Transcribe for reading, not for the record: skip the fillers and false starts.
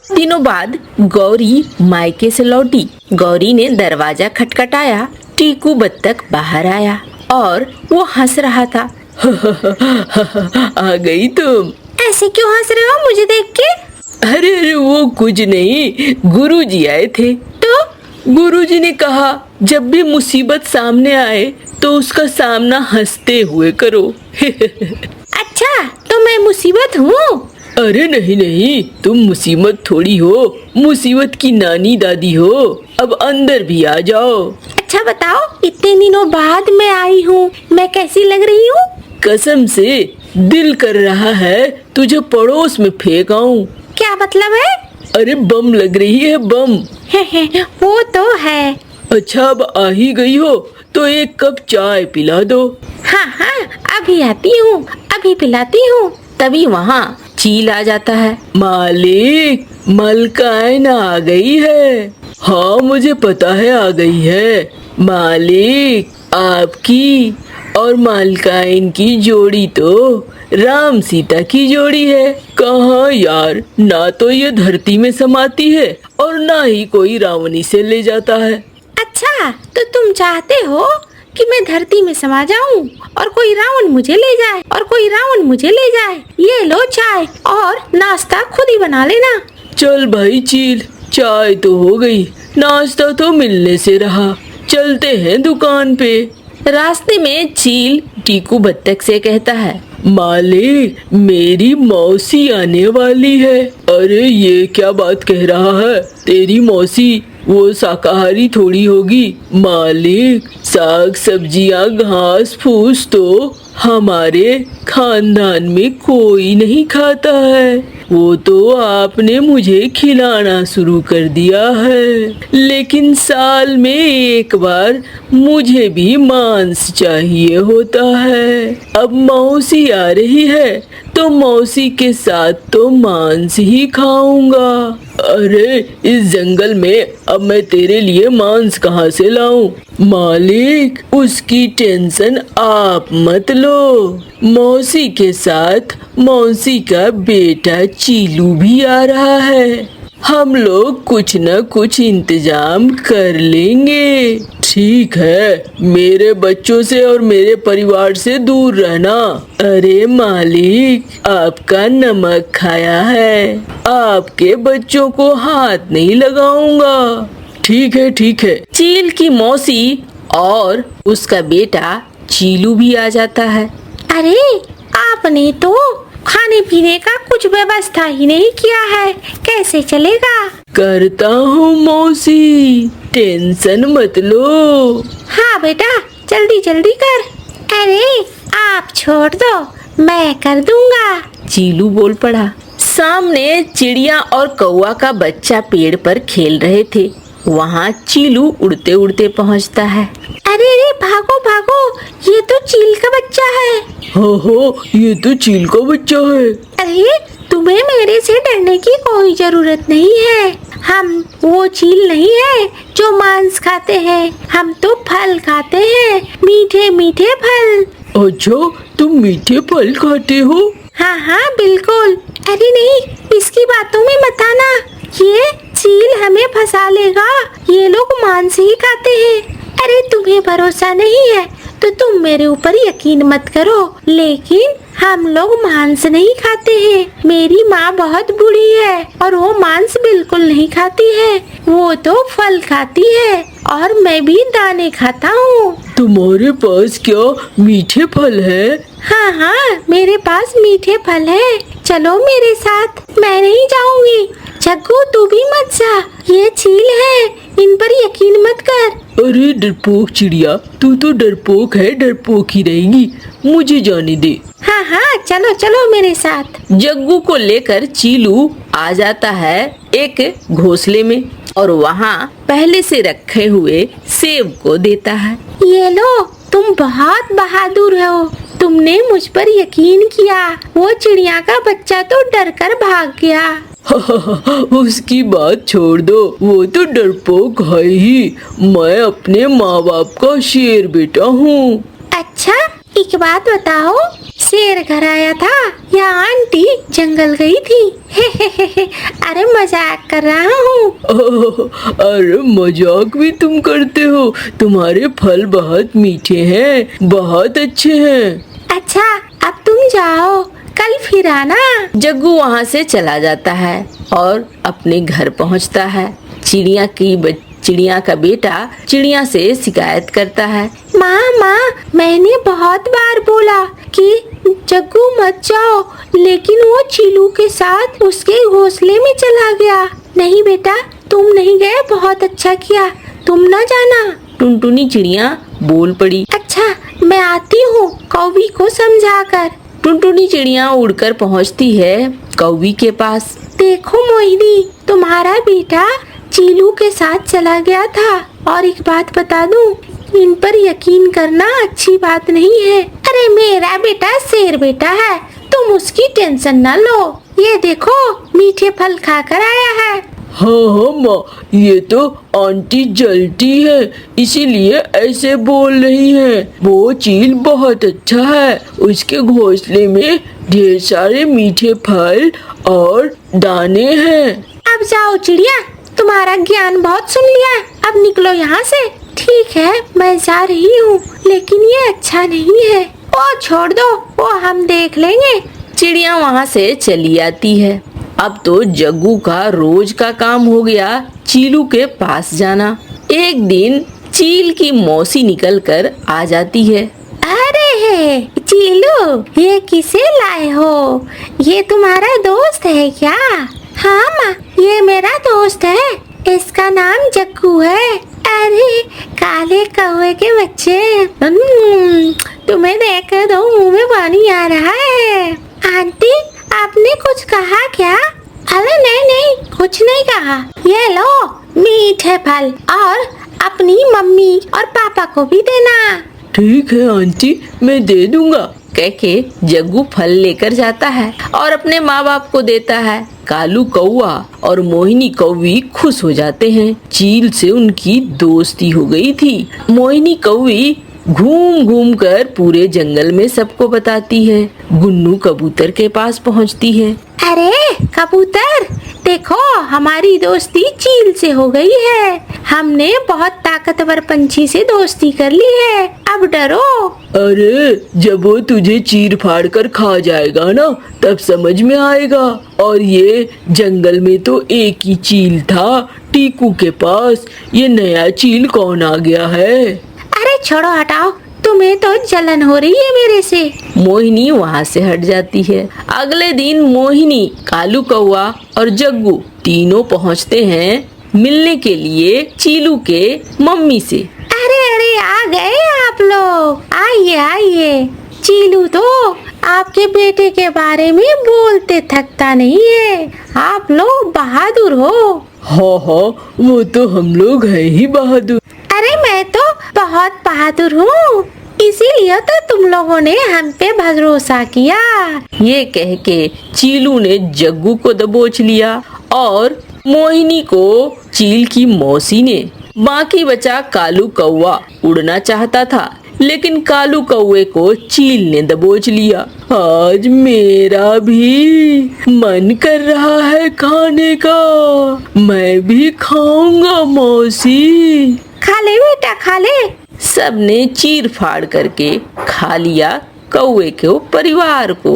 दिनों बाद गौरी मायके से लौटी। गौरी ने दरवाजा खटखटाया। टीकू बत्तख बाहर आया और वो हंस रहा था। आ गई तुम। ऐसे क्यों हंस रहे हो मुझे देख के? अरे वो कुछ नहीं, गुरुजी आए थे। तो गुरुजी ने कहा जब भी मुसीबत सामने आए तो उसका सामना हंसते हुए करो। अच्छा, तो मैं मुसीबत हूँ? अरे नहीं, तुम मुसीबत थोड़ी हो, मुसीबत की नानी दादी हो। अब अंदर भी आ जाओ। अच्छा बताओ, इतने दिनों बाद मैं आई हूँ, मैं कैसी लग रही हूँ? कसम से दिल कर रहा है तुझे पड़ोस में फेंक आऊं। क्या मतलब है? अरे बम लग रही है, बम। वो तो है। अच्छा, अब आ ही गई हो तो एक कप चाय पिला दो। हाँ, अभी आती हूँ, अभी पिलाती हूँ। तभी वहाँ चील आ जाता है। मालिक, मलकाइन आ गई है। हाँ मुझे पता है आ गई है। मालिक, आपकी और मालकाइन की जोड़ी तो राम सीता की जोड़ी है। कहाँ यार, ना तो ये धरती में समाती है और ना ही कोई रावणी से ले जाता है। अच्छा, तो तुम चाहते हो कि मैं धरती में समा जाऊं और कोई रावण मुझे ले जाए और कोई रावण मुझे ले जाए? ये लो चाय और नाश्ता खुद ही बना लेना। चल भाई चील, चाय तो हो गई, नाश्ता तो मिलने से रहा। चलते हैं दुकान पे। रास्ते में चील टीकू बत्तख से कहता है, मालिक, मेरी मौसी आने वाली है। अरे ये क्या बात कह रहा है? तेरी मौसी वो शाकाहारी थोड़ी होगी। मालिक, साग सब्जियां घास फूस तो हमारे खानदान में कोई नहीं खाता है। वो तो आपने मुझे खिलाना शुरू कर दिया है, लेकिन साल में एक बार मुझे भी मांस चाहिए होता है। अब मौसी आ रही है तो मौसी के साथ तो मांस ही खाऊंगा। अरे इस जंगल में अब मैं तेरे लिए मांस कहाँ से लाऊं? मालिक, उसकी टेंशन आप मत लो। मौसी के साथ मौसी का बेटा चीलू भी आ रहा है। हम लोग कुछ न कुछ इंतजाम कर लेंगे। ठीक है, मेरे बच्चों से और मेरे परिवार से दूर रहना। अरे मालिक, आपका नमक खाया है, आपके बच्चों को हाथ नहीं लगाऊंगा। ठीक है। चील की मौसी और उसका बेटा चीलू भी आ जाता है। अरे आपने तो खाने पीने का कुछ व्यवस्था ही नहीं किया है, कैसे चलेगा? करता हूँ मौसी, टेंशन मत लो। हाँ बेटा, जल्दी जल्दी कर। अरे आप छोड़ दो, मैं कर दूंगा। चीलू बोल पड़ा। सामने चिड़िया और कौवा का बच्चा पेड़ पर खेल रहे थे। वहाँ चीलू उड़ते उड़ते पहुँचता है। अरे भागो भागो, ये तो चील का बच्चा है। हो, ये तो चील का बच्चा है। अरे तुम्हें मेरे से डरने की कोई जरूरत नहीं है। हम वो चील नहीं है जो मांस खाते हैं, हम तो फल खाते हैं, मीठे मीठे फल। अच्छा, तुम मीठे फल खाते हो? हाँ बिल्कुल। अरे नहीं, इसकी बातों में मत आना, ये चील हमें फंसा लेगा। ये लोग मांस ही खाते हैं। अरे तुम्हें भरोसा नहीं है तो तुम मेरे ऊपर यकीन मत करो, लेकिन हम लोग मांस नहीं खाते हैं। मेरी माँ बहुत बूढ़ी है और वो मांस बिल्कुल नहीं खाती है, वो तो फल खाती है और मैं भी दाने खाता हूँ। तुम्हारे पास क्या मीठे फल है? हाँ, मेरे पास मीठे फल है। चलो मेरे साथ। मैं नहीं जाऊंगी। जग्गू तू भी मत जा, ये चील है, इन पर यकीन मत कर। अरे डरपोक चिड़िया, तू तो डरपोक है, डरपोक ही रहेगी, मुझे जाने दे। हाँ, चलो मेरे साथ। जग्गू को लेकर चीलू आ जाता है एक घोंसले में और वहाँ पहले से रखे हुए सेब को देता है। ये लो, तुम बहुत बहादुर हो, तुमने मुझ पर यकीन किया। वो चिड़िया का बच्चा तो डर कर भाग गया। उसकी बात छोड़ दो, वो तो डरपोक है ही। मैं अपने माँ बाप का शेर बेटा हूँ। अच्छा, एक बात बताओ, शेर घर आया था या आंटी जंगल गई थी? अरे मजाक कर रहा हूँ। अरे मजाक भी तुम करते हो। तुम्हारे फल बहुत मीठे हैं, बहुत अच्छे हैं। अच्छा अब तुम जाओ, कल फिर आना। जग्गू वहाँ से चला जाता है और अपने घर पहुँचता है। चिड़िया का बेटा चिड़िया से शिकायत करता है। माँ, मैंने बहुत बार बोला कि जग्गू मत जाओ, लेकिन वो चीलू के साथ उसके घोंसले में चला गया। नहीं बेटा, तुम नहीं गए, बहुत अच्छा किया, तुम न जाना। टुनटुनी चिड़िया बोल पड़ी। अच्छा मैं आती हूँ कौवी को समझाकर। टुनटुनी चिड़िया उड़कर पहुँचती है कौवी के पास। देखो मोहिनी, तुम्हारा बेटा चीलू के साथ चला गया था, और एक बात बता दूं, इन पर यकीन करना अच्छी बात नहीं है। अरे मेरा बेटा शेर बेटा है, तुम उसकी टेंशन न लो। ये देखो मीठे फल खाकर आया है। हाँ माँ, ये तो आंटी जलती है, इसीलिए ऐसे रही रही है। वो चील बहुत अच्छा है, उसके घोंसले में ढेर सारे मीठे फल और दाने हैं। अब जाओ चिड़िया, तुम्हारा ज्ञान बहुत सुन लिया, अब निकलो यहाँ से। ठीक है मैं जा रही हूँ, लेकिन ये अच्छा नहीं है। ओ छोड़ दो, वो हम देख लेंगे। चिड़िया वहाँ से चली आती है। अब तो जग्गू का रोज का काम हो गया चीलू के पास जाना। एक दिन चील की मौसी निकल कर आ जाती है। अरे चीलू, ये किसे लाए हो? ये तुम्हारा दोस्त है क्या? हाँ माँ, ये मेरा दोस्त है, इसका नाम जग्गू है। अरे काले कौवे के बच्चे, तुम्हें देख कर तो मुंह में पानी आ रहा है। आंटी आपने कुछ कहा क्या? अरे नहीं, कुछ नहीं कहा। ये लो मीठे फल, और अपनी मम्मी और पापा को भी देना। ठीक है आंटी, मैं दे दूंगा, कह के जग्गू फल लेकर जाता है और अपने माँ बाप को देता है। कालू कौवा और मोहिनी कौवी खुश हो जाते हैं। चील से उनकी दोस्ती हो गई थी। मोहिनी कौवी घूम घूम कर पूरे जंगल में सबको बताती है। गुन्नू कबूतर के पास पहुंचती है। अरे कबूतर, देखो हमारी दोस्ती चील से हो गई है। हमने बहुत ताकतवर पंछी से दोस्ती कर ली है, अब डरो। अरे जब वो तुझे चीर फाड़ कर खा जाएगा ना, तब समझ में आएगा। और ये जंगल में तो एक ही चील था टीकू के पास, ये नया चील कौन आ गया है? अरे छोड़ो हटाओ, तुम्हें तो जलन हो रही है मेरे से। मोहिनी वहाँ से हट जाती है। अगले दिन मोहिनी, कालू कौवा और जग्गू तीनों पहुँचते हैं मिलने के लिए चीलू के मम्मी से। अरे आ गए आप लोग, आइए। चीलू तो आपके बेटे के बारे में बोलते थकता नहीं है, आप लोग बहादुर हो। हाँ, वो तो हम लोग हैं ही बहादुर। अरे मैं तो बहुत बहादुर हूँ, इसीलिए तो तुम लोगों ने हम पे भरोसा किया। ये कह के चीलू ने जग्गू को दबोच लिया और मोहिनी को चील की मौसी ने। बाकी बचा कालू कौवा। उड़ना चाहता था, लेकिन कालू कौवे को चील ने दबोच लिया। आज मेरा भी मन कर रहा है खाने का, मैं भी खाऊंगा मौसी। खा ले बेटा, खा ले। सबने चीर फाड़ करके खा लिया कौवे के परिवार को।